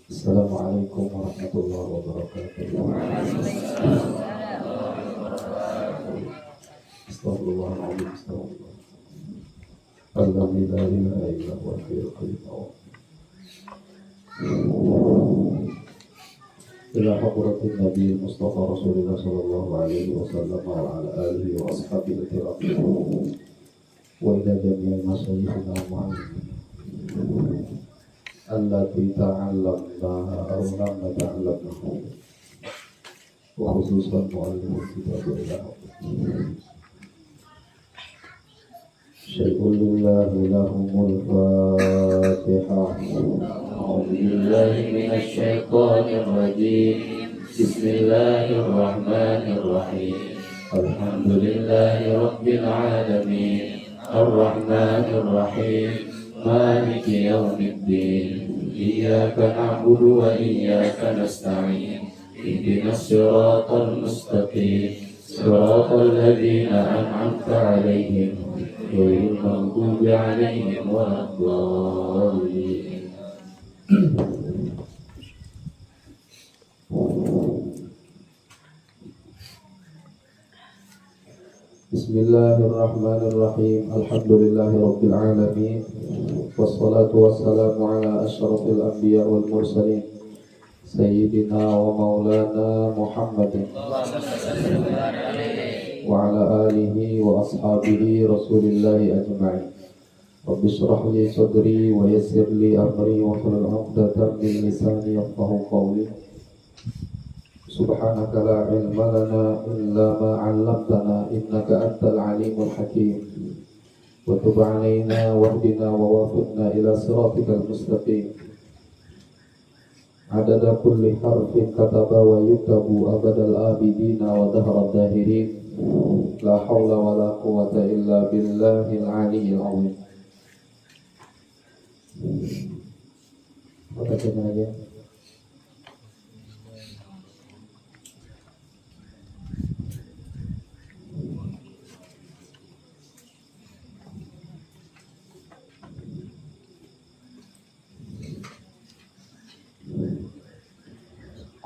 Assalamualaikum warahmatullahi wabarakatuh. Astagfirullahaladzim. Astagfirullah. Alladzi la ilaha illa huwal hayyul qayyum. Ila hadratin Nabi Mustafa Rasulullah sallallahu alaihi wasallam wa ala alihi wa ashabihi al-kiram. Wa ila jami'il masyayikhina wa mu'allimin allati ta'allamnaha aw lam nata'allamnaha wa khususan mu'allimul kitab ilah syai'un lillahi lahumul fatihah. أعوذ بالله من الشيطان الرجيم بسم الله الرحمن الرحيم الحمد لله رب العالمين الرحمن الرحيم مالك يوم الدين إياك نعبد وإياك نستعين اهدنا الصراط المستقيم صراط الذين أنعمت عليهم غير المغضوب عليهم ولا الضالين. Bismillahirrahmanirrahim. Alhamdulillahi rabbil alamin. Wassalatu wassalamu ala asyrafil anbiya wal mursalin Sayyidina wa maulana Muhammadin wa ala alihi wa ashabihi rasulillahi ajma'in. Rabbi shrah li sadri wa yassir li amri wa hlul 'uqdatam min lisani yafqahu qawli. Subhanaka la ilma lana illa ma 'allamtana innaka antal alimul hakim. Wa tub 'alaina wahdina wa wafiqna ila siratikal mustaqim. Adada kulli harfin kataba wa yuktabu abadal abidina wa dahra dahirin. La hawla wa la quwwata illa billahil 'aliyyil 'azim. Bacakan aja.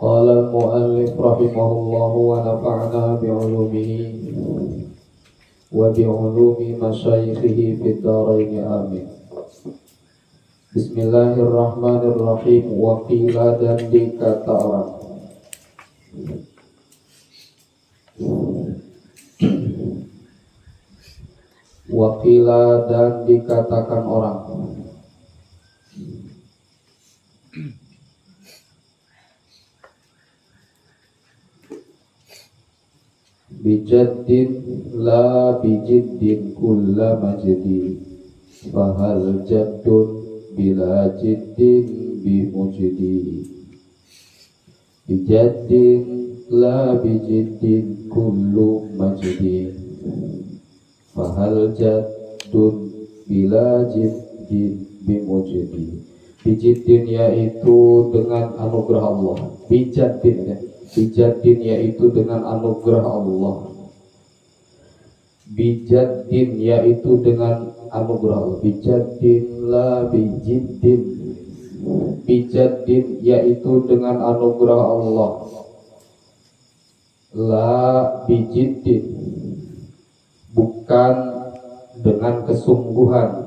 Qala al-mu'allif rahimahullah wa nafa'na bi'ulumihi wa bi'ulumi masyayikhihi fid dharain amin. Bismillahirrahmanirrahim. Wakila dan dikata orang. Wakila dan dikatakan orang. Bijaddin la bijiddin kulla majdi fahal jaddun bila jiddin bimujdi. Bijaddin la bijiddin kullu majdi fahal jaddun bila jiddin bimujdi. Bijiddin yaitu dengan anugerah Allah. Bijaddin ya. Bijaddin yaitu dengan anugerah Allah. Bijaddin yaitu dengan anugerah Allah. Bijaddin la bijiddin. Bijaddin yaitu dengan anugerah Allah. La bijiddin bukan dengan kesungguhan.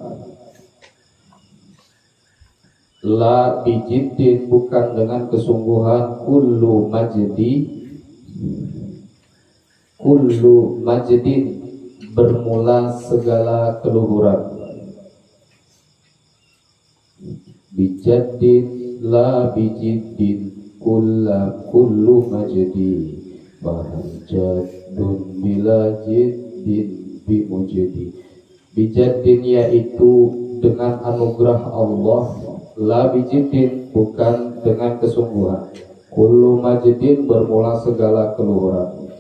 La bijiddin bukan dengan kesungguhan. Kullu majdin bermula segala keluhuran. Bijaddin la bijiddin kullu majdi bahjaddun bila jiddin bimujdi. Bijaddin yaitu dengan anugerah Allah. La bijiddin bukan dengan kesungguhan. Kullu majdin bermula segala keluhuran.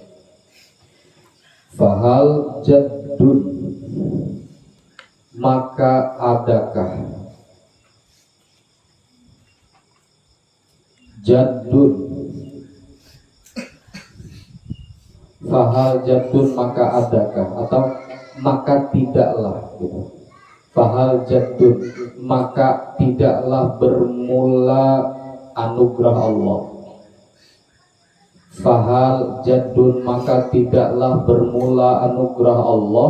Fahal jaddun maka adakah. Jaddun fahal jaddun maka adakah, atau maka tidaklah gitu. Fahal jaddun maka tidaklah bermula anugerah Allah. Fahal jaddun, maka tidaklah bermula anugerah Allah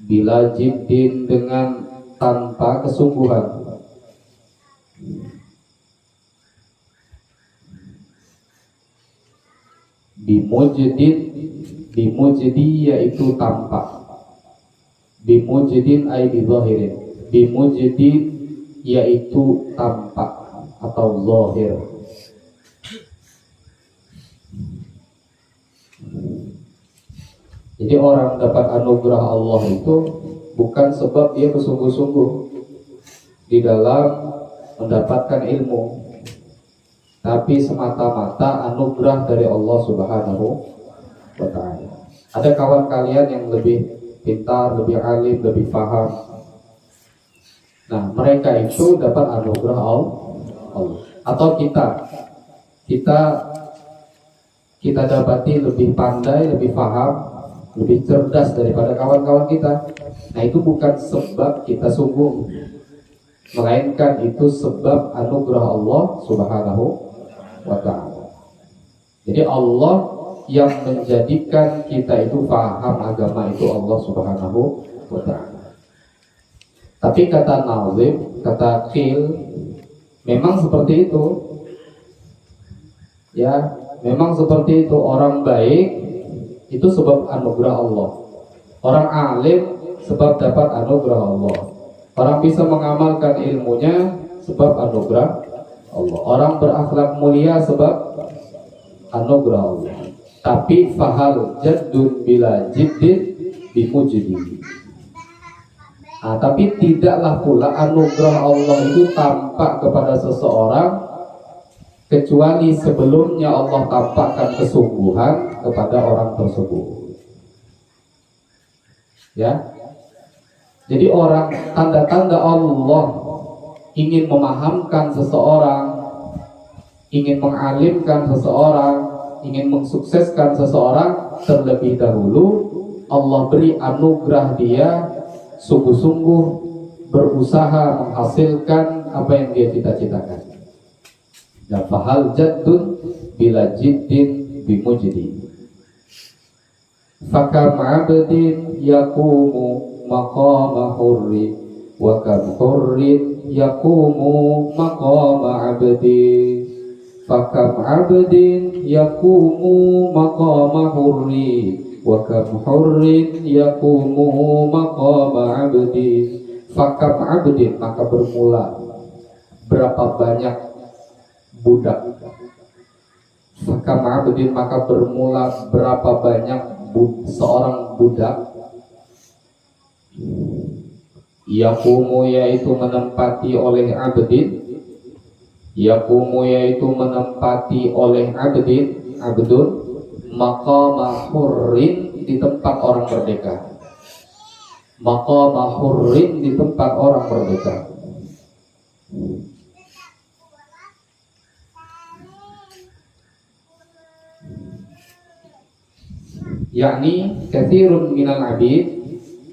bila jiddin, dengan tanpa kesungguhan. Bimujdi yaitu tampak. Bimujidin ay bizahirin. Bimujdi yaitu tampak atau zahir. Jadi orang dapat anugerah Allah itu bukan sebab dia bersungguh-sungguh di dalam mendapatkan ilmu, tapi semata-mata anugerah dari Allah Subhanahu wa ta'ala. Ada kawan kalian yang lebih pintar, lebih alim, lebih paham. Nah, mereka itu dapat anugerah Allah. Atau kita dapati lebih pandai, lebih paham, lebih cerdas daripada kawan-kawan kita. Nah, itu bukan sebab kita sungguh, melainkan itu sebab anugerah Allah Subhanahu wa ta'ala. Jadi Allah yang menjadikan kita itu paham agama itu Allah Subhanahu wa ta'ala. Tapi kata nazim, kata Qil, memang seperti itu. Ya, memang seperti itu. Orang baik itu sebab anugerah Allah. Orang alim sebab dapat anugerah Allah. Orang bisa mengamalkan ilmunya sebab anugerah Allah. Orang berakhlak mulia sebab anugerah Allah. Tapi fahal jaddun bila jiddin bimujdi. Tapi tidaklah pula anugerah Allah itu tampak kepada seseorang kecuali sebelumnya Allah tampakkan kesungguhan kepada orang tersebut. Ya. Jadi orang, tanda-tanda Allah ingin memahamkan seseorang, ingin mengalimkan seseorang, ingin mensukseskan seseorang, terlebih dahulu Allah beri anugerah dia sungguh-sungguh berusaha menghasilkan apa yang dia cita-citakan. Dan fahal jaddun bila jiddin bimujdi. Fakam abdin yakumu maqama hurri, wa kam hurrin yakumu maqama abdi. Fakam abdin yakumu maqama hurri, wa kam hurrin yakumu maqama abdi. Fakam abdin, maka bermula berapa banyak budak. Fakam abdin, maka bermula berapa banyak seorang budak. Yakumu, yaitu menempati oleh abdin. Yakumu, yaitu menempati oleh abdun maqama hurrin, di tempat orang merdeka. Maqama hurrin, di tempat orang merdeka. Yakni katsirun minal abid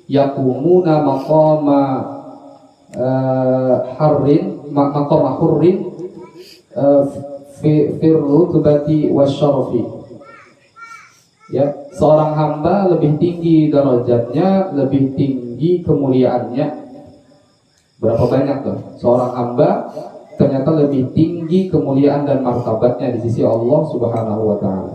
yakumuna maqama maqama hurrin fi rutbati wasyarafi. Ya, seorang hamba lebih tinggi derajatnya, lebih tinggi kemuliaannya. Berapa banyak tuh? Seorang hamba ternyata lebih tinggi kemuliaan dan martabatnya di sisi Allah Subhanahu wa ta'ala.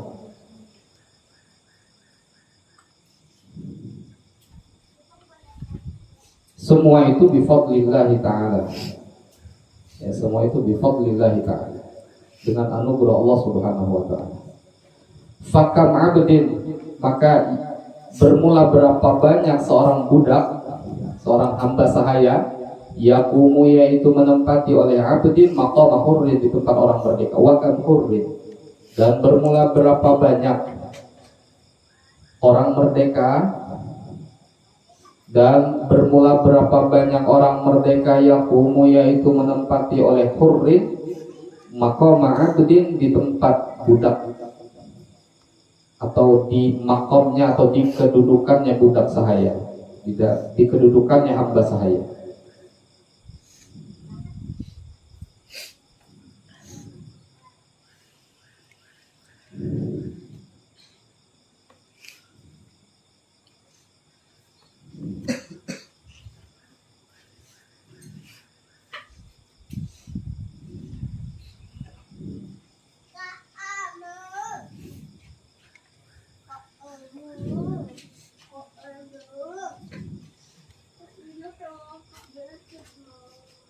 Semua itu bifadlillahi ta'ala. Ya, semua itu bifadlillahi ta'ala, dengan anugerah Allah Subhanahu wa ta'ala. Fakam abdin, maka bermula berapa banyak seorang budak, seorang hamba sahaya, yakumu, yaitu menempati oleh abdin maqama hurrin, di tempat orang merdeka. Wakam hurrin, dan bermula berapa banyak orang merdeka, dan bermula berapa banyak orang merdeka yakumu, yaitu menempati oleh hurrin maqama abdin, di tempat budak, atau di makomnya atau di kedudukannya budak sahaya, di kedudukannya hamba sahaya.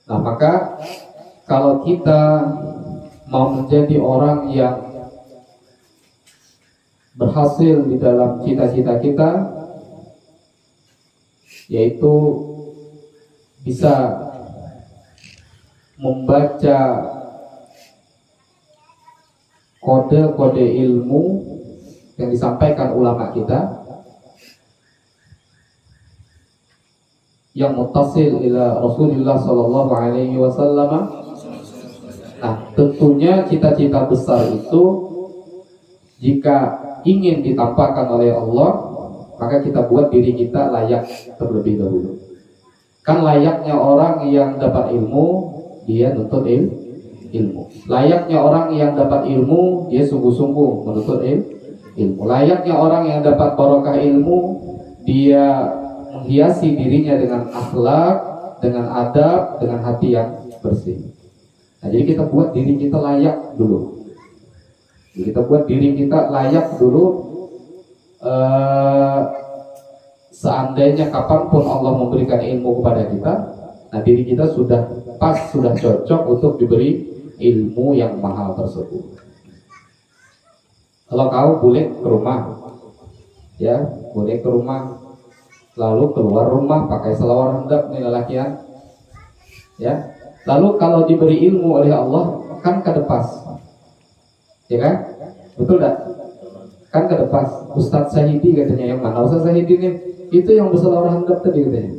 Nah, maka kalau kita mau menjadi orang yang berhasil di dalam cita-cita kita, yaitu bisa membaca kode-kode ilmu yang disampaikan ulama kita, yang muttasil ila Rasulullah sallallahu alaihi wasallam. Nah, tentunya cita-cita besar itu jika ingin ditampakkan oleh Allah, maka kita buat diri kita layak terlebih dahulu. Kan layaknya orang yang dapat ilmu, dia nuntut ilmu. Layaknya orang yang dapat ilmu, dia sungguh-sungguh menuntut ilmu. Layaknya orang yang dapat barokah ilmu, dia menghiasi dirinya dengan akhlak, dengan adab, dengan hati yang bersih. Nah, jadi kita buat diri kita layak dulu. Jadi kita buat diri kita layak dulu. Seandainya kapanpun Allah memberikan ilmu kepada kita, nah diri kita sudah pas, sudah cocok untuk diberi ilmu yang mahal tersebut. Kalau kau boleh ke rumah, ya boleh ke rumah, lalu keluar rumah pakai selawar hendap nih lelakian, ya. Lalu kalau diberi ilmu oleh Allah kan kedepas, ya kan? Betul tak? Kan kedepas. Ustadz Sahidi katanya, yang mana Ustadz Sahidi nih? Itu yang berselawar handap tadi katanya,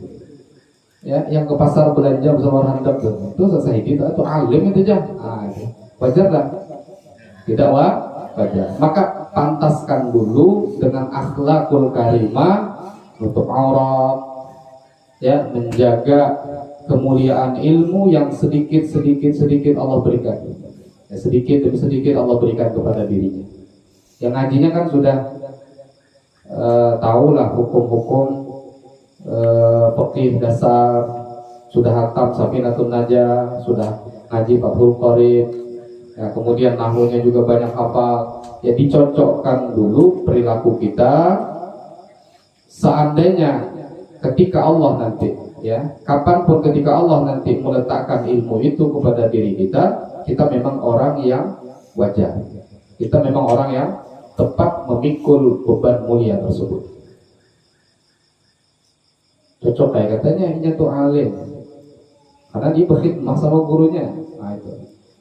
ya, yang ke pasar belanja berselawar handap tuh. Itu Ustadz Sahidi itu alim itu aja. Wajar lah? Tidak wajar. Maka pantaskan dulu dengan akhlakul karimah, untuk aurat, ya, menjaga kemuliaan ilmu yang sedikit Allah berikan, ya, sedikit demi sedikit Allah berikan kepada dirinya. Yang ngajinya kan sudah tahulah hukum-hukum fikih dasar, sudah hatam Safinatun Najah, sudah ngaji Fathul Qorib, ya, kemudian nahwunya juga banyak hafal. Ya, dicocokkan dulu perilaku kita. Seandainya ketika Allah nanti, ya, kapanpun ketika Allah nanti meletakkan ilmu itu kepada diri kita, kita memang orang yang wajar. Kita memang orang yang tepat memikul beban mulia tersebut. Cocok kayak katanya ini tuh alim, karena dia berkhidmah sama gurunya. Nah, itu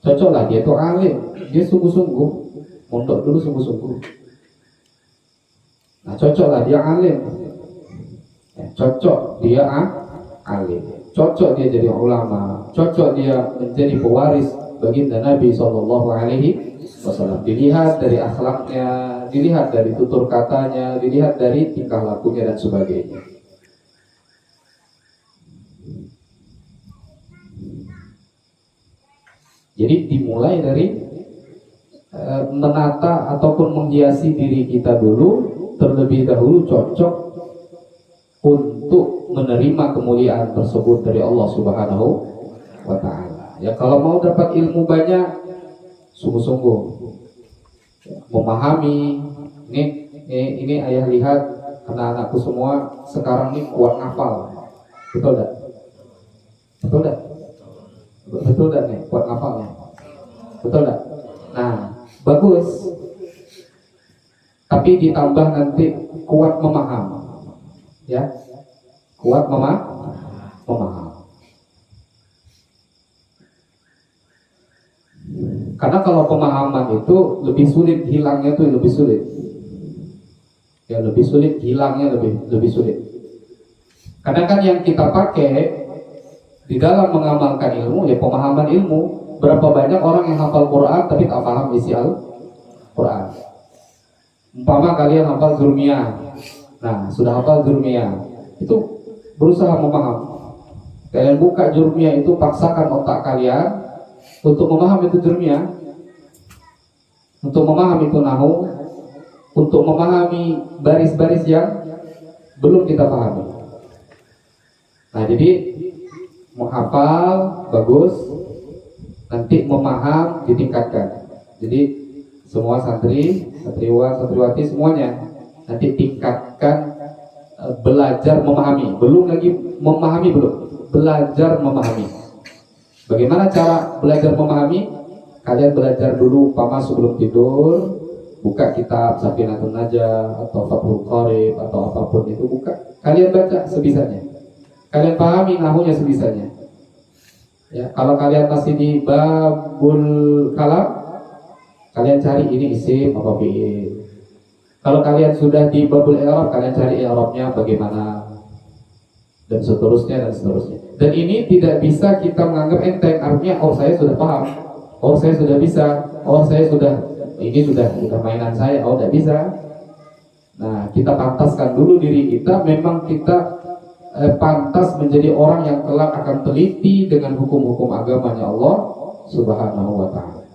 cocok lah, dia tuh alim, dia sungguh-sungguh mondok dulu sungguh-sungguh. Nah, cocok lah dia alim, ya, cocok dia alim, cocok dia jadi ulama, cocok dia menjadi pewaris baginda Nabi Sallallahu Alaihi Wasallam. Dilihat dari akhlaknya, dilihat dari tutur katanya, dilihat dari tingkah lakunya dan sebagainya. Jadi dimulai dari menata ataupun menghiasi diri kita dulu, terlebih dahulu cocok untuk menerima kemuliaan tersebut dari Allah Subhanahu wa Ta'ala. Ya, kalau mau dapat ilmu banyak, sungguh-sungguh memahami. Ini ayah lihat anak-anakku semua sekarang ini kuat ngafal. Betul tak? Betul tak? Betul tak nih, kuat ngafalnya? Betul tak? Nah, bagus. Tapi ditambah nanti kuat memaham, ya, kuat memaham. Karena kalau pemahaman itu lebih sulit hilangnya, tuh lebih sulit. Ya, lebih sulit hilangnya, lebih sulit. Karena kan yang kita pakai di dalam mengamalkan ilmu, ya pemahaman ilmu. Berapa banyak orang yang hafal Quran tapi tak paham isi Al-Quran. Umpama kalian hafal Jurmiyah, nah sudah hafal Jurmiyah, itu berusaha memaham. Kalian buka Jurmiyah itu, paksakan otak kalian untuk memahami itu Jurmiyah, untuk memahami itu nahwu, untuk memahami baris-baris yang belum kita pahami. Nah, jadi menghafal bagus, nanti memaham ditingkatkan. Jadi semua santri, santriwati semuanya nanti tingkatkan belajar memahami. Belum lagi memahami, belum, belajar memahami. Bagaimana cara belajar memahami? Kalian belajar dulu sebelum tidur, buka kitab Safinatun Najah atau Fathul Qorib atau apapun itu, buka. Kalian baca sebisanya. Kalian pahami nahunya sebisanya. Ya, kalau kalian masih di babul kalam, kalian cari ini isim apa fi'il. Kalau kalian sudah di babul i'rab, kalian cari i'rabnya bagaimana, dan seterusnya dan seterusnya. Dan ini tidak bisa kita menganggap enteng. Artinya, oh saya sudah paham, oh saya sudah bisa, oh saya sudah, ini sudah mainan saya. Oh, tidak bisa. Nah, kita pantaskan dulu diri kita. Memang kita pantas menjadi orang yang kelak akan teliti dengan hukum-hukum agamanya Allah Subhanahu wa ta'ala.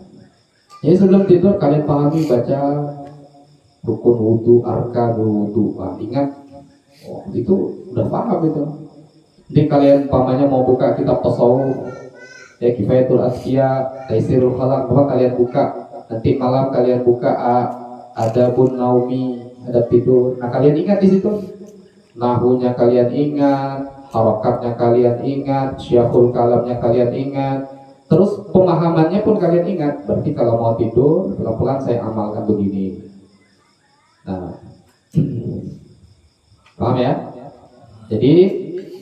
Jadi sebelum tidur kalian pahami, baca rukun wudu, arkanul wudu. Ingat, itu udah paham itu. Jadi kalian pamannya mau buka kitab tasawuf, ya Kifayatul Asqiya, Taisirul Khalaq, kalian buka. Nanti malam kalian buka Adabun Naumi, adab tidur. Nah, kalian ingat di situ. Nahunya kalian ingat, harokatnya kalian ingat, syiahul kalamnya kalian ingat, terus pemahamannya pun kalian ingat. Berarti kalau mau tidur, pelan-pelan saya amalkan begini. Nah, paham ya? Jadi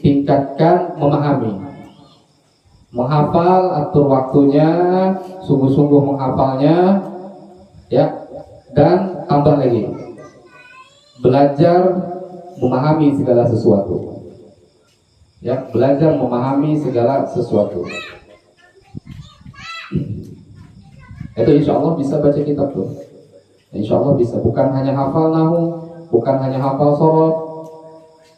tingkatkan memahami, menghafal, atur waktunya, sungguh-sungguh menghafalnya, ya. Dan tambah lagi, belajar memahami segala sesuatu, ya, belajar memahami segala sesuatu. Itu insya Allah bisa baca kitab tuh. Insya Allah bisa. Bukan hanya hafal nahu, bukan hanya hafal sorot,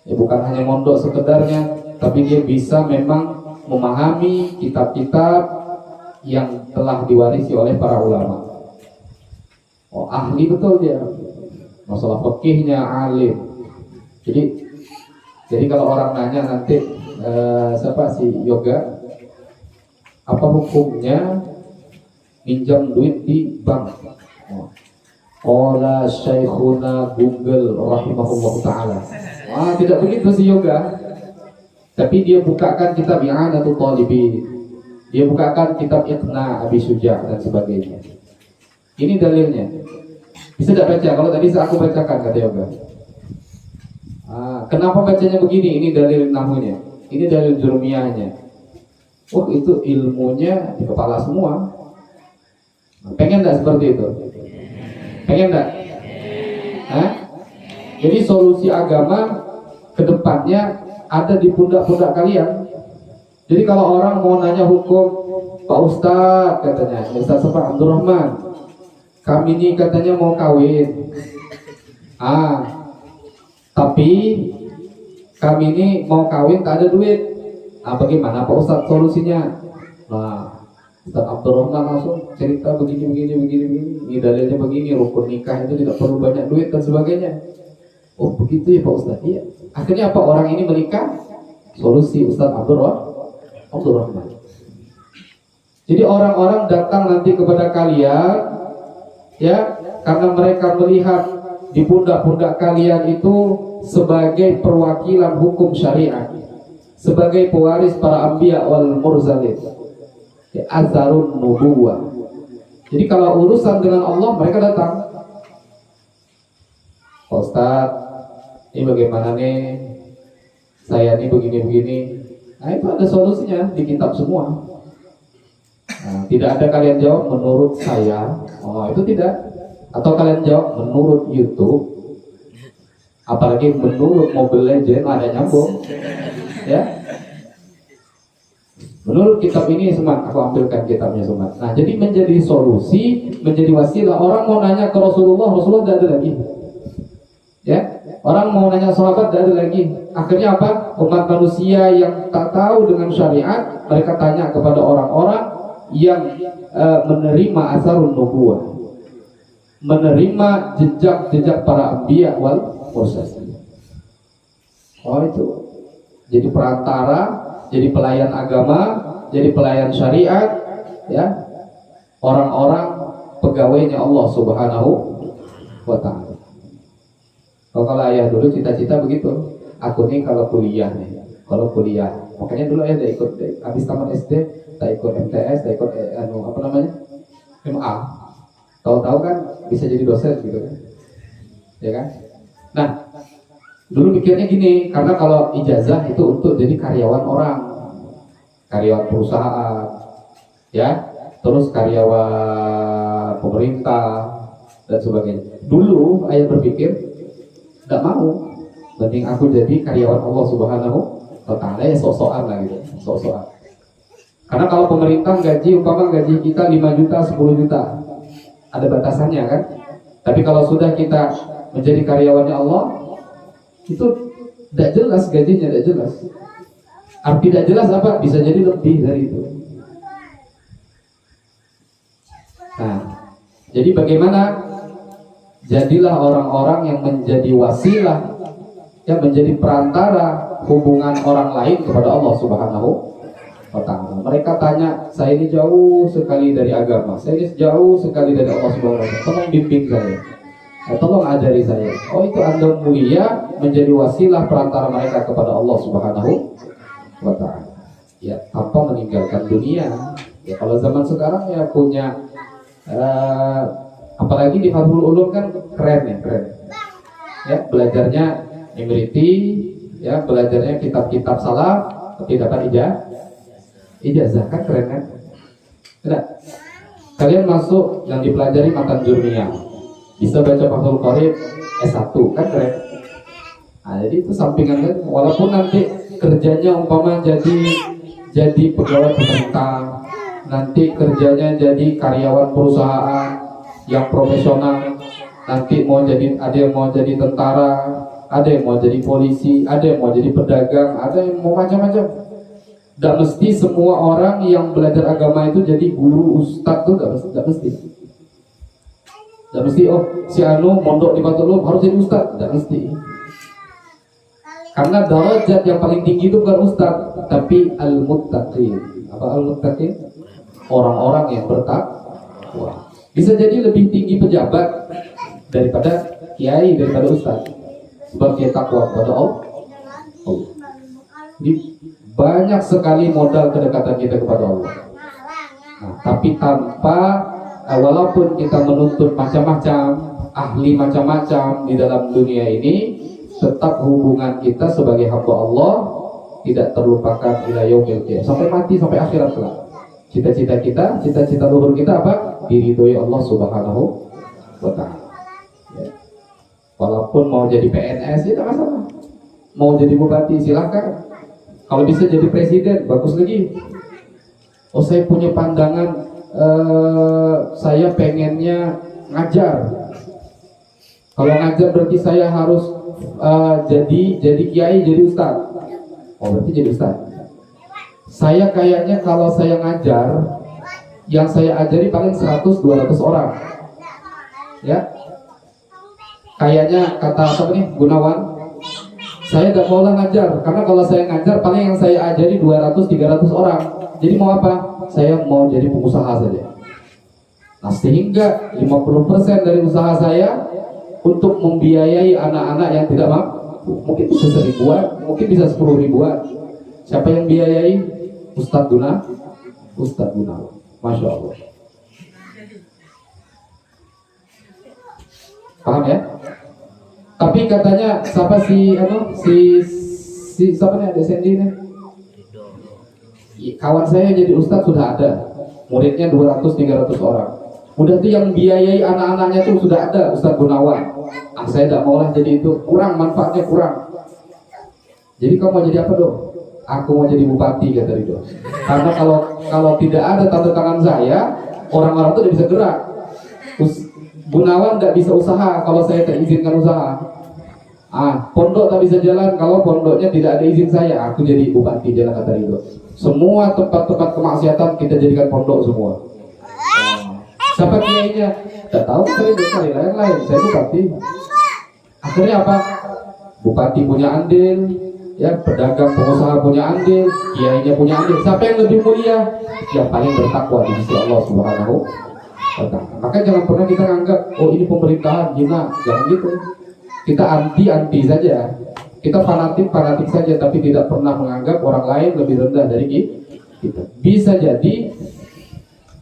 ya, bukan hanya mondok sekedarnya, tapi dia bisa memang memahami kitab-kitab yang telah diwarisi oleh para ulama. Oh, ahli betul dia. Masalah fikihnya alim. Jadi kalau orang nanya nanti siapa si yoga, apa hukumnya minjam duit di bank? Qala Syekhuna Google rahimahullah ta'ala. Tidak begitu si yoga. Tapi dia bukakan kitab I'anatul Talibin, dia bukakan kitab Iqna Abi Syuja dan sebagainya. Ini dalilnya. Bisa tidak baca? Kalau tadi aku bacakan kata yoga. Kenapa bacanya begini? Ini dalil nahunya, ini dalil jurmiyahnya. Oh, itu ilmunya di kepala semua. Pengen enggak seperti itu? Pengen enggak? Jadi solusi agama ke depannya ada di pundak-pundak kalian. Jadi kalau orang mau nanya hukum, Pak Ustadz katanya, Ustadz Sapa Abdurrahman, kami ini katanya mau kawin. Tapi kami ini mau kawin tak ada duit. Bagaimana Pak Ustadz solusinya? Ustadz Abdurrahman langsung cerita begini. Ini dalilnya begini, rukun nikah itu tidak perlu banyak duit dan sebagainya. Oh begitu ya Pak Ustadz. Iya. Akhirnya apa, orang ini menikah? Solusi Ustadz Abdurrahman. Jadi orang-orang datang nanti kepada kalian, ya, karena mereka melihat di pundak-pundak kalian itu sebagai perwakilan hukum syariat, sebagai pewaris para anbiya wal mursalin, azharun nubuwah. Jadi kalau urusan dengan Allah mereka datang, Pak Ustaz, ini bagaimana nih? Saya ini begini-begini. Nah itu ada solusinya di kitab semua. Tidak ada kalian jawab menurut saya, itu tidak. Atau kalian jawab menurut YouTube. Apalagi menurut Mobile Legends ada nyambung, ya. Menurut kitab ini Sumat, aku ambilkan kitabnya Sumat. Nah, jadi menjadi solusi, menjadi wasilah. Orang mau nanya ke Rasulullah tidak ada lagi, ya. Orang mau nanya sahabat tidak ada lagi. Akhirnya apa? Umat manusia yang tak tahu dengan syariat, mereka tanya kepada orang-orang yang menerima asarun nubuwah, menerima jejak-jejak para anbiya wal mursalin. Itu jadi perantara, jadi pelayan agama, jadi pelayan syariat, ya, orang-orang pegawainya Allah Subhanahu wa ta'ala. Kalau ayah dulu cita-cita begitu, aku nih kalau kuliah Makanya dulu ya saya ikut habis tamat SD, saya ikut MTS, saya ikut apa namanya MA. Tahu-tahu kan bisa jadi dosen gitu kan, ya kan? Nah, dulu pikirnya gini, karena kalau ijazah itu untuk jadi karyawan orang, karyawan perusahaan, ya, terus karyawan pemerintah dan sebagainya. Dulu ayah berpikir nggak mau, mending aku jadi karyawan Allah Subhanahu wa Ta'ala, ya sok-sokan lah gitu, sok-sokan. Karena kalau pemerintah gaji, umpama gaji kita 5 juta, 10 juta, ada batasannya kan. Tapi kalau sudah kita menjadi karyawannya Allah, itu tidak jelas gajinya, tidak jelas. Arti tidak jelas apa? Bisa jadi lebih dari itu. Nah, jadi bagaimana? Jadilah orang-orang yang menjadi wasilah, yang menjadi perantara hubungan orang lain kepada Allah Subhanahu wa Ta'ala. Mereka tanya, saya ini jauh sekali dari agama, saya ini jauh sekali dari Allah Subhanahu wa Ta'ala, tolong bimbing saya, tolong ajari saya. Oh, itu Anda mulia menjadi wasilah perantara mereka kepada Allah Subhanahu wa Ta'ala, ya, tanpa meninggalkan dunia. Ya, kalau zaman sekarang ya punya apalagi di Fathul Ulum kan keren ya, keren. Ya, belajarnya Imriti, ya, belajarnya kitab-kitab salaf, tapi dapat ijazah kan, keren kan? Tidak. Kalian masuk yang dipelajari Matan Jurmiyah, bisa baca Fathul Qorib S1 kan, keren. Nah, jadi itu sampingan kan, walaupun nanti kerjanya umpama jadi pegawai pemerintah, nanti kerjanya jadi karyawan perusahaan yang profesional, nanti ada yang mau jadi tentara, ada yang mau jadi polisi, ada yang mau jadi pedagang, ada yang mau macam-macam. Tidak mesti semua orang yang belajar agama itu jadi guru, ustadz tuh tidak mesti. Tidak mesti, oh si Anu mondok di Fathul Ulum harus jadi ustadz, tidak mesti. Karena derajat yang paling tinggi itu bukan ustadz, tapi al-muttaqin. Apa al-muttaqin? Orang-orang yang bertakwa. Bisa jadi lebih tinggi pejabat daripada kiai, daripada ustadz, sebab dia takwa kepada Allah. Jadi banyak sekali modal kedekatan kita kepada Allah. Nah, tapi walaupun kita menuntut macam-macam, ahli macam-macam di dalam dunia ini, tetap hubungan kita sebagai hamba Allah tidak terlupakan ila yaumil qiyamah, sampai mati, sampai akhirat kelak. Cita-cita luhur kita apa? Diridhoi Allah Subhanahu wa Ta'ala. Ya. Walaupun mau jadi PNS ya tidak masalah, mau jadi bupati silahkan, kalau bisa jadi presiden bagus lagi. Oh, saya punya pandangan, saya pengennya ngajar. Kalau ngajar berarti saya harus jadi kiai, jadi ustaz. Oh, berarti jadi ustaz. Saya kayaknya kalau saya ngajar, yang saya ajari paling 100-200 orang. Ya. Kayaknya kata apa nih Gunawan, saya gak maulah ngajar, karena kalau saya ngajar paling yang saya ajari 200-300 orang. Jadi mau apa? Saya mau jadi pengusaha saja. Nah, sehingga 50% dari usaha saya untuk membiayai anak-anak yang tidak mampu. Mungkin bisa 1.000-an, mungkin bisa 10.000-an. Siapa yang biayai? Ustadz Gunawan. Masya Allah. Paham ya? Tapi katanya siapa si siapa nih, ada Sandy nih? Kawan saya jadi ustadz sudah ada, muridnya 200-300 orang. Udah tuh yang biayai anak-anaknya tuh sudah ada, Ustadz Gunawan. Saya tidak maulah jadi itu, kurang manfaatnya, kurang. Jadi kamu mau jadi apa dong? Aku mau jadi bupati, kata Ridho. Karena kalau tidak ada tanda tangan saya, orang-orang tuh tidak bisa gerak. Gunawan tidak bisa usaha kalau saya tak izinkan usaha. Pondok tak bisa jalan kalau pondoknya tidak ada izin saya. Aku jadi bupati, jalan, kata Ridho. Semua tempat-tempat kemaksiatan kita jadikan pondok semua. Siapa kiainya? Tidak tahu, kali lain-lain. Saya bupati. Akhirnya apa? Bupati punya andil, ya, pedagang pengusaha punya andil, kiainya punya andil. Siapa yang lebih mulia? Yang paling bertakwa di sisi Allah Subhanahu wa Ta'ala. Maka jangan pernah kita anggap, oh ini pemerintahan hina, jangan gitu. Kita anti saja. Kita fanatik saja, tapi tidak pernah menganggap orang lain lebih rendah dari kita. Bisa jadi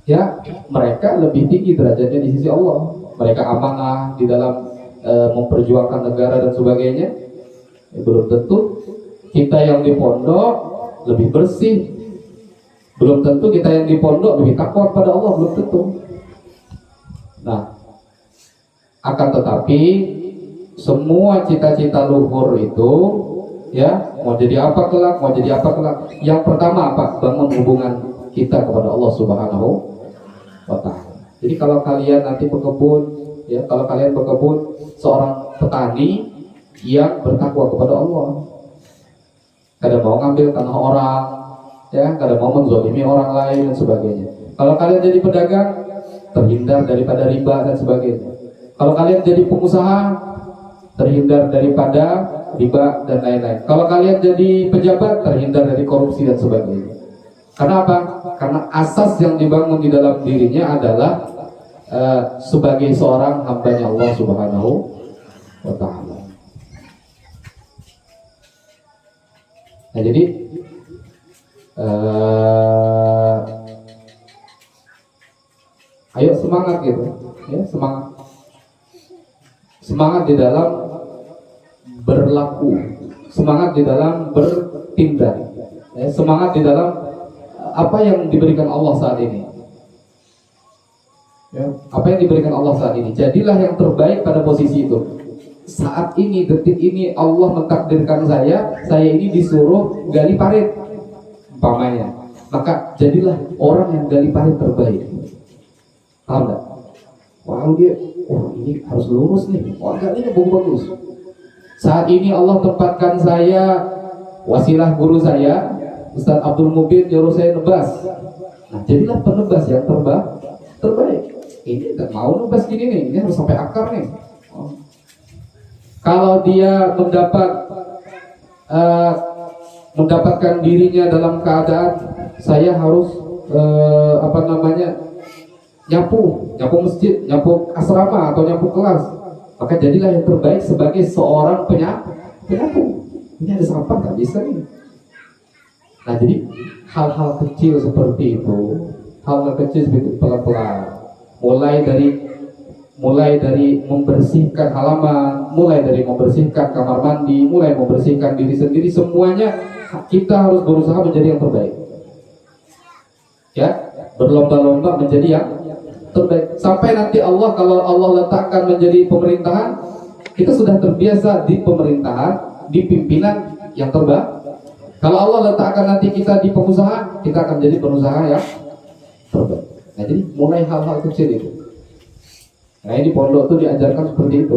ya mereka lebih tinggi derajatnya di sisi Allah. Mereka amanah di dalam memperjuangkan negara dan sebagainya. Belum tentu kita yang di pondok lebih bersih. Belum tentu kita yang di pondok lebih takwa kepada Allah, belum tentu. Nah, akan tetapi semua cita-cita luhur itu ya, mau jadi apa kelak, yang pertama apa? Bangun hubungan kita kepada Allah Subhanahu wa ta'ala. Jadi kalau kalian nanti berkebun ya, kalau kalian berkebun seorang petani yang bertakwa kepada Allah, kada mau ngambil tanah orang ya, kada mau menzalimi orang lain dan sebagainya. Kalau kalian jadi pedagang, terhindar daripada riba dan sebagainya. Kalau kalian jadi pengusaha, terhindar daripada riba dan lain-lain. Kalau kalian jadi pejabat, terhindar dari korupsi dan sebagainya. Karena apa? Karena asas yang dibangun di dalam dirinya adalah sebagai seorang hambanya Allah Subhanahu wa ta'ala. Nah, jadi ayo semangat gitu ya, semangat di dalam berlaku, semangat di dalam bertindak ya, semangat di dalam apa yang diberikan Allah saat ini ya, apa yang diberikan Allah saat ini. Jadilah yang terbaik pada posisi itu. Saat ini, detik ini Allah mentakdirkan saya ini disuruh gali parit umpamanya, maka jadilah orang yang gali parit terbaik. Paham gak? Wah dia, ini harus lurus nih. Wah galinya bagus. Saat ini Allah tempatkan saya, wasilah guru saya Ustaz Abdul Mubin nyuruh saya nebas. Nah jadilah penebas yang terbaik. Ini gak mau nebas gini nih, ini harus sampai akar nih. Kalau dia mendapatkan dirinya dalam keadaan saya harus nyapu masjid, nyapu asrama atau nyapu kelas, maka jadilah yang terbaik sebagai seorang penyapu. Ini ada sampah nggak bisa nih. Nah jadi hal-hal kecil seperti itu, pelan-pelan, mulai dari membersihkan halaman, mulai dari membersihkan kamar mandi, mulai membersihkan diri sendiri, semuanya kita harus berusaha menjadi yang terbaik. Ya, berlomba-lomba menjadi yang terbaik. Sampai nanti Allah, kalau Allah letakkan menjadi pemerintahan, kita sudah terbiasa di pemerintahan, di pimpinan yang terbaik. Kalau Allah letakkan nanti kita di pengusaha, kita akan menjadi pengusaha yang terbaik. Nah, jadi mulai hal-hal kecil itu. Nah, ini pondok tuh diajarkan seperti itu.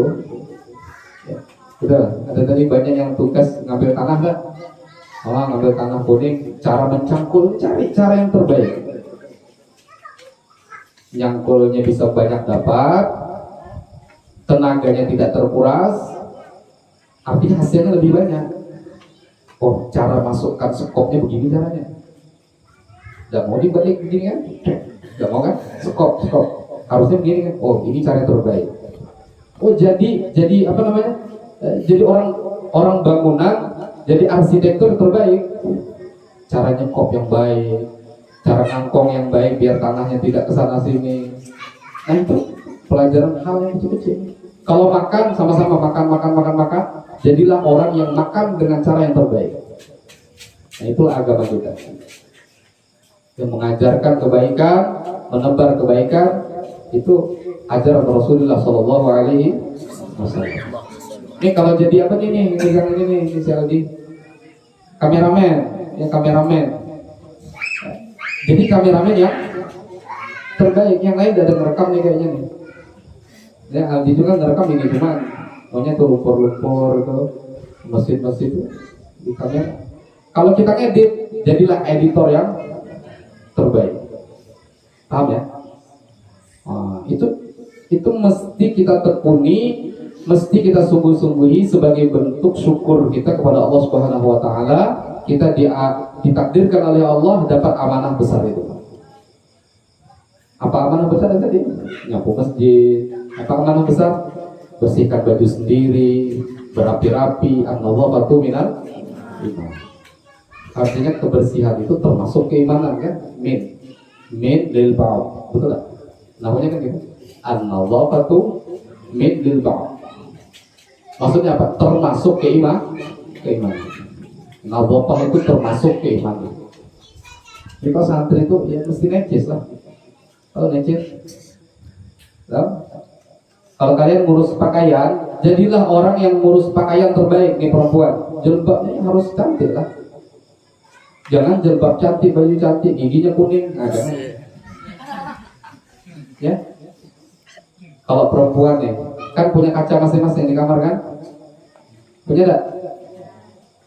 Ya, udah, ada tadi banyak yang tugas ngambil tanah kan? Ngambil tanah kuning, cara mencangkul, cari cara yang terbaik. Nyangkulnya bisa banyak dapat, tenaganya tidak terkuras, artinya hasilnya lebih banyak. Oh, cara masukkan sekopnya begini caranya. Gak mau dibalik begini kan? Gak mau kan? Sekop harusnya begini kan? Oh, ini cara yang terbaik. Oh, jadi apa namanya? Jadi orang bangunan, jadi arsitektur terbaik. Cara nyekop yang baik, cara ngangkong yang baik biar tanahnya tidak kesana sini. Nah itu pelajaran hal yang kecil-kecil. Kalau makan sama-sama makan, jadilah orang yang makan dengan cara yang terbaik. Nah itulah agama kita, yang mengajarkan kebaikan, menebar kebaikan. Itu ajaran Rasulullah Shallallahu Alaihi Wasallam. Ini kalau jadi apa nih? Ini si Aldi, kameramen. Jadi kameramen yang terbaik, yang lain udah ada ngerekam nih kayaknya nih. Ya Aldi juga ngerekam ini cuma maunya tuh lumpur itu masjid di kamera. Kalau kita ngedit, jadilah editor yang terbaik. Paham ya? Nah, itu mesti kita tekuni, mesti kita sungguh-sungguhi sebagai bentuk syukur kita kepada Allah Subhanahu wa taala. Kita ditakdirkan oleh Allah dapat amanah besar itu. Apa amanah besar tadi? Nyapu masjid. Apa amanah besar? Bersihkan baju sendiri, berapi-rapi, an-nadhafatu minal iman. Artinya kebersihan itu termasuk keimanan kan? Min lil ba'd. Betul tak? Namanya kan gitu. An-nadhafatu min lil ba'd. Maksudnya apa? Termasuk keimanan. Nadhafah itu termasuk keimanan. Jadi kalau santri itu ya mesti necis lah. Kalau necis, kalau kalian ngurus pakaian, jadilah orang yang ngurus pakaian terbaik nih perempuan. Jilbabnya harus cantik lah. Jangan jilbab cantik, baju cantik, giginya kuning, nah jangan. Ya. Kalau perempuan nih, kan punya kaca masing-masing di kamar kan? Punya tak?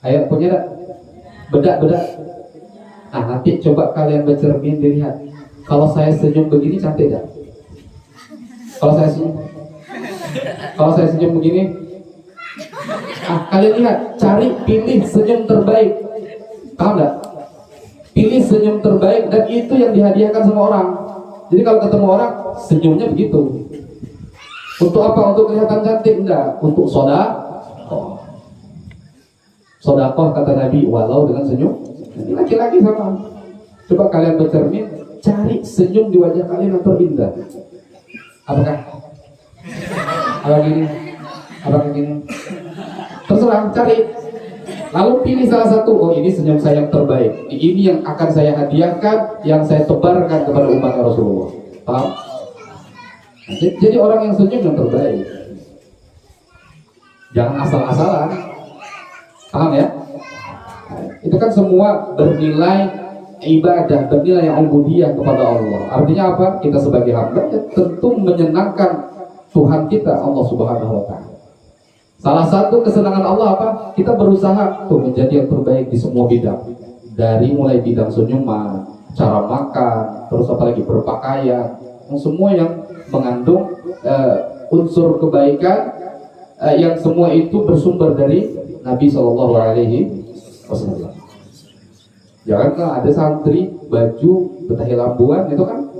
Ayo punya tak? Bedak. Nah nanti coba kalian bercermin dilihat. Kalau saya senyum begini cantik tak? Kalau saya senyum begini, kalian lihat, pilih senyum terbaik. Paham tak? Pilih senyum terbaik dan itu yang dihadiahkan sama orang. Jadi kalau ketemu orang, senyumnya begitu. Untuk apa? Untuk kelihatan cantik? Enggak. Untuk sodakoh kata Nabi, walau dengan senyum. Ini laki-laki sama. Coba kalian bercermin, cari senyum di wajah kalian yang terindah. Apakah gini? Terserah, cari. Lalu pilih salah satu. Oh ini senyum saya yang terbaik. Ini yang akan saya hadiahkan, yang saya tebarkan kepada umat Rasulullah. Paham? Jadi orang yang senyum yang terbaik. Jangan asal-asalan. Paham ya? Itu kan semua bernilai ibadah, bernilai ubudiyah kepada Allah. Artinya apa? Kita sebagai hamba ya tentu menyenangkan Tuhan kita, Allah Subhanahu wa Ta'ala. Salah satu kesenangan Allah apa? Kita berusaha tuh menjadi yang terbaik di semua bidang. Dari mulai bidang senyuman, cara makan, terus apalagi berpakaian, semua yang mengandung unsur kebaikan, yang semua itu bersumber dari Nabi Shallallahu Alaihi Wasallam. Jangan kan ada santri baju betahi lambuan, itu kan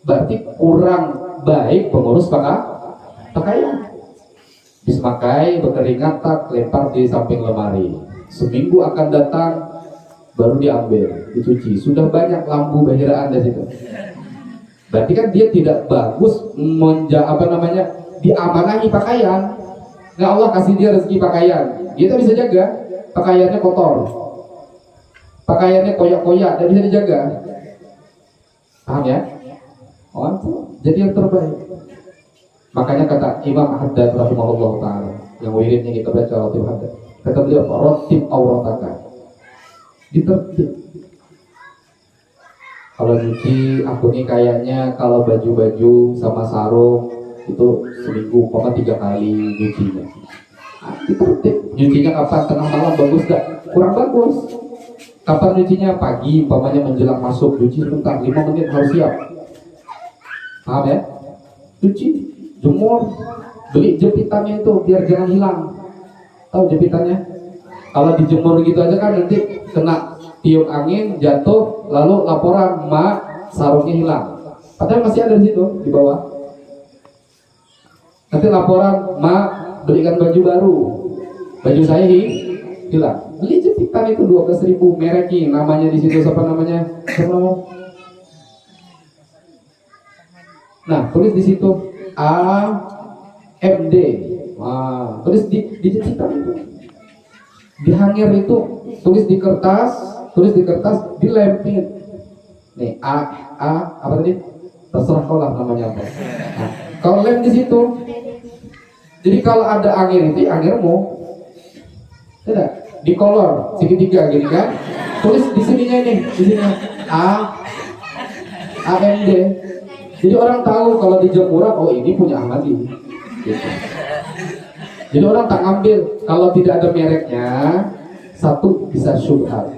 berarti kurang baik pengurus pakaian. Bis pakai berkeringat, tak lempar di samping lemari. Seminggu akan datang baru diambil, dicuci. Sudah banyak lampu bahiraan di situ. Berarti kan dia tidak bagus diamanahi pakaian. Nah Allah kasih dia rezeki pakaian, dia tak bisa jaga. Pakaiannya kotor, pakaiannya koyak-koyak, tidak bisa dijaga. Paham ya? Jadi yang terbaik. Makanya kata Imam Haddad rahimahullah ta'ala, yang wiridnya kita baca Ratib Haddad, kata beliau, Ratib aurataka, ditertib. Kalau nyuci, aku nih kayaknya kalau baju-baju sama sarung itu seminggu 3 kali nyucinya. Ditertib. Nyucinya kapan? Tengah malam bagus gak? Kurang bagus. Kapan nyucinya? Pagi, umpamanya menjelang masuk, nyuci sebentar 5 menit harus siap. Paham ya? Cuci, jemur, beli jepitannya itu biar jangan hilang. Tahu jepitannya? Kalau dijemur gitu aja kan nanti kena tiup angin, jatuh, lalu laporan, mak, sarungnya hilang. Padahal masih ada di situ di bawah. Nanti laporan, mak, belikan baju baru, baju saya hilang. Beli jepitan itu 12.000 mereknya, namanya di situ siapa namanya? Nah, tulis di situ AMD. Tulis di jepitan itu. Di hanger itu tulis di kertas, dilempin. Nih apa tadi? Terserah kau lah namanya apa. Nah, kau lem di situ. Jadi kalau ada angin itu angirmu. Tidak, di kolor segitiga gini kan. Tulis di sininya ini, di sini AMD. Jadi orang tahu kalau di jemuran, oh ini punya Ahmadi. Gitu. Jadi orang tak ngambil kalau tidak ada mereknya. Satu bisa syubhat.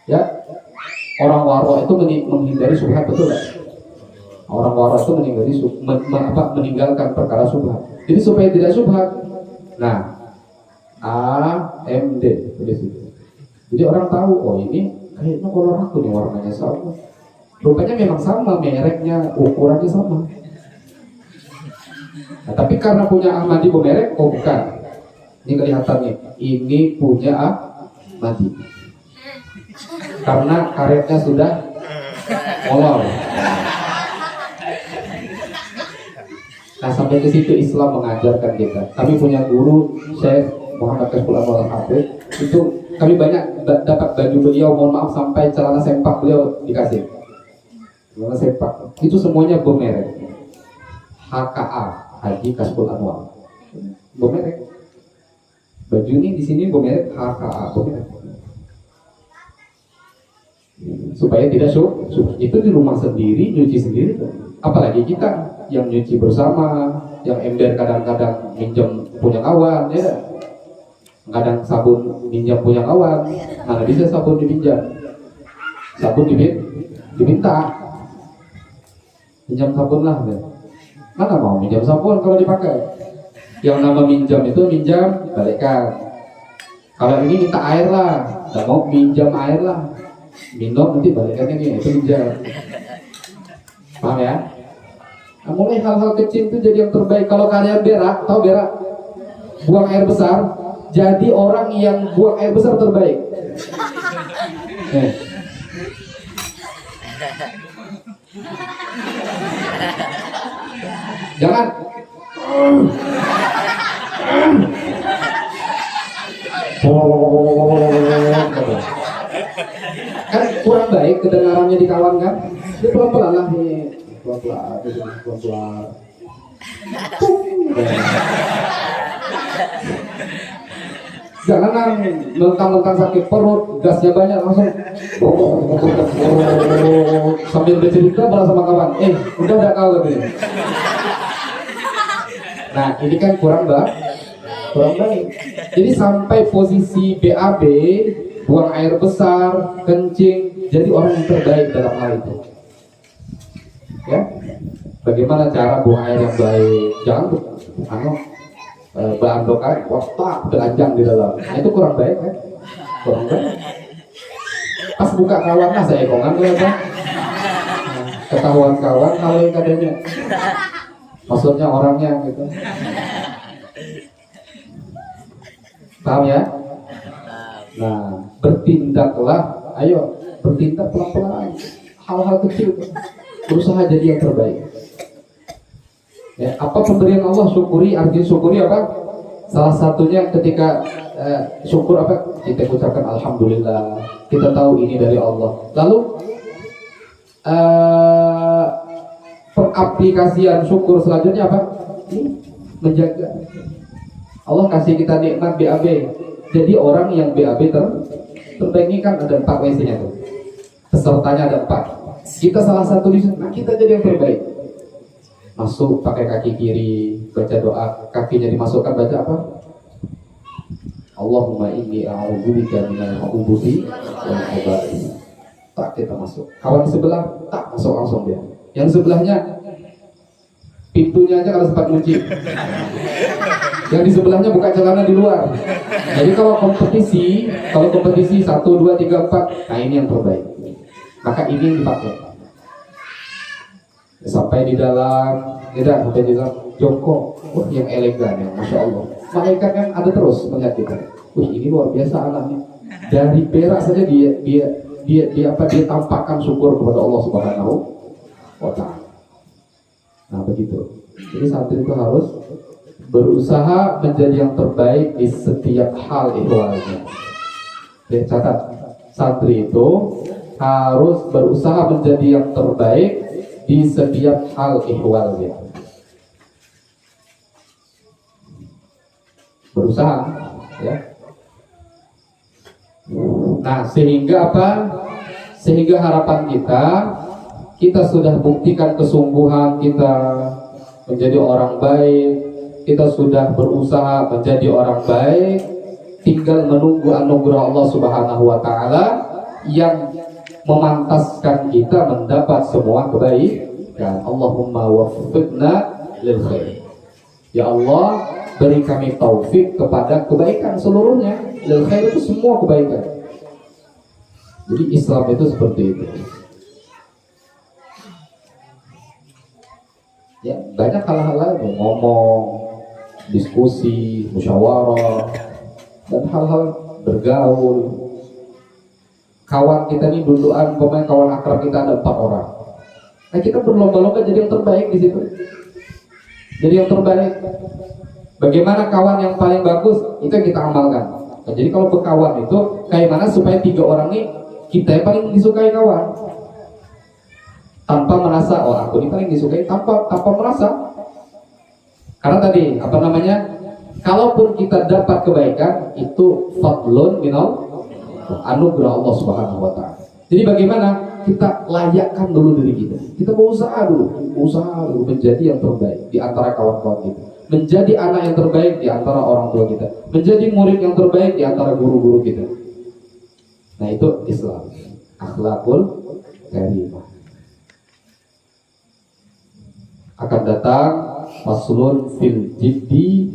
Ya, orang waro itu menghindari syubhat, betul tak? Orang waro itu meninggalkan perkara syubhat. Jadi supaya tidak syubhat. Nah, AMD tulis itu. Jadi orang tahu, oh ini kayaknya kolor aku nih warnanya sama. Rupanya memang sama, mereknya, ukurannya sama. Nah, tapi karena punya Ahmadi bermerek, oh bukan. Ini kelihatannya, ini punya Ahmadi. Karena karetnya sudah molor. Nah, sampai ke situ Islam mengajarkan kita. Kami punya guru Syekh Muhammad Kashful Anwar Al-Hafidh. Itu kami banyak dapat baju beliau, mohon maaf sampai celana sempak beliau dikasih. Celana sempak. Itu semuanya bermerek. HKA, Haji Kashful Anwar. Bermerek. Baju ini di sini bermerek HKA, bermerek. Supaya tidak itu di rumah sendiri, nyuci sendiri tuh. Apalagi kita yang nyuci bersama, yang ember kadang-kadang minjem punya kawan, ya. Kadang sabun minjam punya kawan, mana bisa sabun dipinjam, sabun diminta, minjam sabun lah, ya. Mana mau minjam sabun kalau dipakai? Yang nama minjam itu minjam balikkan. Kalau ini minta air lah, nggak mau minjam air lah, minum nanti balikannya nih, itu minjam. Paham ya? Nah, mulai hal-hal kecil itu jadi yang terbaik. Kalau kalian berak, tahu berak, buang air besar, jadi orang yang buang air besar terbaik. Jangan. Kan kurang baik kedengarannya di kawan kan? Dia pelan-pelan lah nih. Pelan-pelan. Jangan mentang-mentang sakit perut, gasnya banyak langsung sambil bercerita bola sama kawan. Udah kau gitu. Nah, ini kan kurang baik. Jadi sampai posisi BAB, buang air besar, kencing, jadi orang yang terbaik dalam hal itu. Ya, bagaimana cara buang air yang baik? Jangan bahan dokai, waspak telanjang di dalam. Nah, itu kurang baik kan? Kurang baik. Pas buka kawan lah saya kongan tuh apa? Ketahuan kawan kalau yang adanya. Maksudnya orangnya gitu. Paham ya? Nah, bertindaklah, ayo bertindak pelan-pelan. Hal-hal kecil, berusaha jadi yang terbaik. Ya, apa pemberian Allah syukuri, artinya syukuri apa? Salah satunya ketika syukur apa? Kita ucapkan alhamdulillah. Kita tahu ini dari Allah. Lalu pengaplikasian syukur selanjutnya apa? Menjaga. Allah kasih kita nikmat BAB. Jadi orang yang BAB terbaik ini kan ada 4 WC-nya tuh. Pesertanya ada 4. Kita salah satu di sana, kita jadi yang terbaik. Masuk pakai kaki kiri, baca doa, kakinya dimasukkan baca apa? Allahumma inni a'udzubika minal khubuthi wal khaba'ith. Tak, kita masuk. Kawan sebelah tak masuk langsung dia. Yang sebelahnya pintunya aja kalau sempat kunci. Yang di sebelahnya buka celana di luar. Jadi kalau kompetisi 1, 2, 3, 4, nah ini yang terbaik. Maka ini yang dipakai. Sampai di dalam, sampai di dalam jongkok, yang elegan ya, masya Allah. Malaikat kan ada terus melihat kita. Ini luar biasa anaknya. Dari berak saja dia tampakkan syukur kepada Allah Subhanahu wa Ta'ala. Nah begitu. Jadi santri itu harus berusaha menjadi yang terbaik di setiap hal ihwalnya. Catat, santri itu harus berusaha menjadi yang terbaik di setiap hal ihwalnya. Berusaha, ya. Nah, sehingga apa? Sehingga harapan kita sudah buktikan kesungguhan kita menjadi orang baik, kita sudah berusaha menjadi orang baik, tinggal menunggu anugerah Allah Subhanahu wa Ta'ala yang memantaskan kita mendapat semua kebaikan. Allahumma waffiqna lil khair. Ya Allah, beri kami taufik kepada kebaikan seluruhnya. Lil khair itu semua kebaikan. Jadi Islam itu seperti itu. Ya, banyak hal-hal lain, ngomong, diskusi, musyawarah, dan hal-hal bergaul. Kawan kita nih duluan, pemain kawan akrab kita ada 4 orang. Nah kita berlomba-lomba jadi yang terbaik di situ. Jadi yang terbaik. Bagaimana kawan yang paling bagus itu yang kita amalkan. Nah, jadi kalau berkawan itu kayak mana supaya 3 orang nih kita yang paling disukai kawan. Tanpa merasa oh aku ini paling disukai, tanpa merasa. Karena tadi apa namanya? Kalaupun kita dapat kebaikan itu fadlun minal anugerah Allah Subhanahu wa taala. Jadi bagaimana kita layakkan dulu diri kita. Kita berusaha dulu menjadi yang terbaik di antara kawan-kawan kita. Menjadi anak yang terbaik di antara orang tua kita. Menjadi murid yang terbaik di antara guru-guru kita. Nah itu Islam. Akhlakul karimah. Akan datang faslun fil jiddi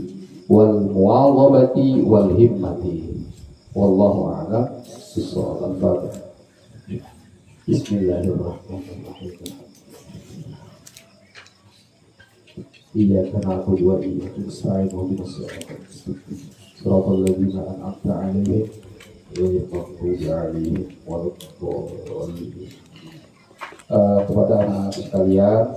wal muwazabati wal himmati. Wallahu a'lam bissawab. Bismillahirrahmanirrahim. Iyyaka na'budu wa iyyaka nasta'in ihdinas siratal ladzina an'amta 'alaihim ghairil maghdubi 'alaihim waladdallin. Kepada anak-anak sekalian,